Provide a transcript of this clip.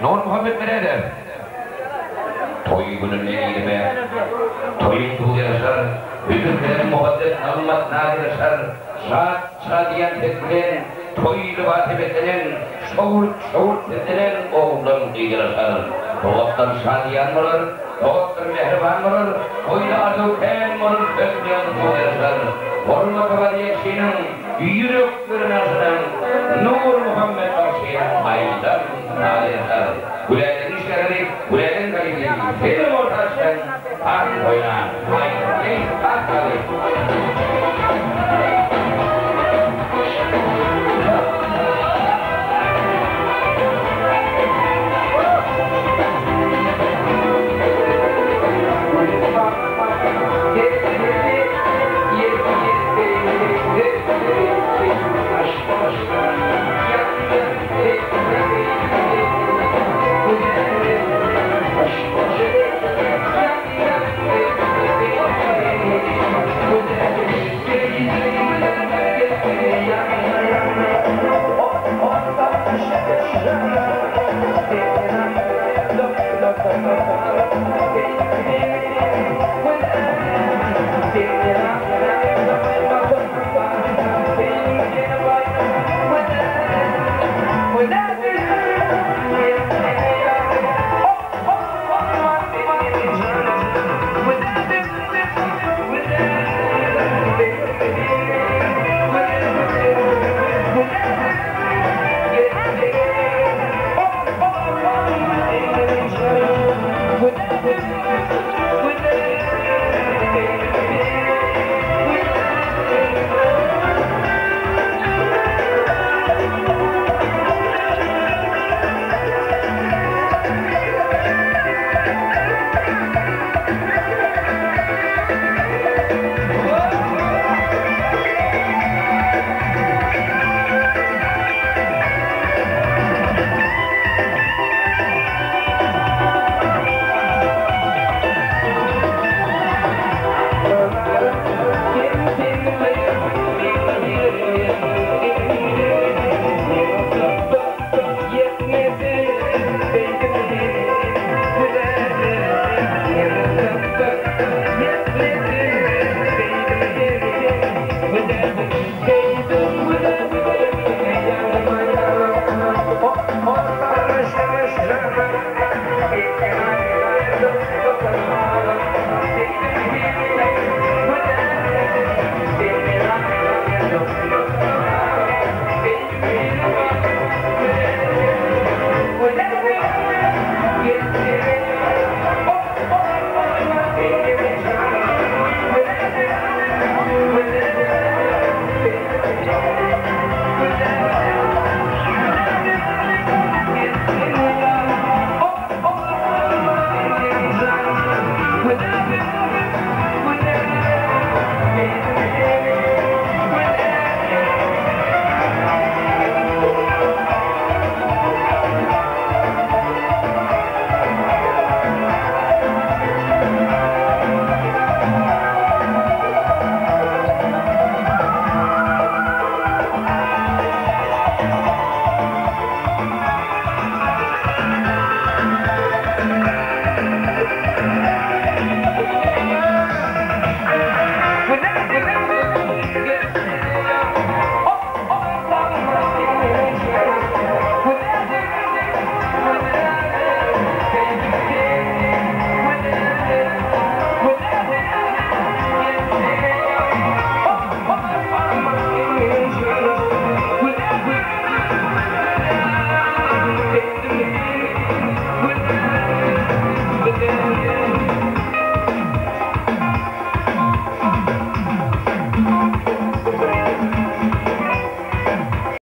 Nur Muhammed Birader toy günün eğilime toyun tuğu yaşar hüzünlerin muhabbet almat nadir yaşar şadiyen tetilen toylu batibetinen şovur tetilen oğulların yaşar doğattan şadiyen olur doğattan mehriban olur toylu azuken olur kökleyen tuğu yaşar hormat valiyetçinin yürüklürün asının Nur Muhammed Akşeyen aydan nadir Gülenin işleri, gülenin kaliteli, benim ortaştan, an koyulan, ayın, kalk kalk.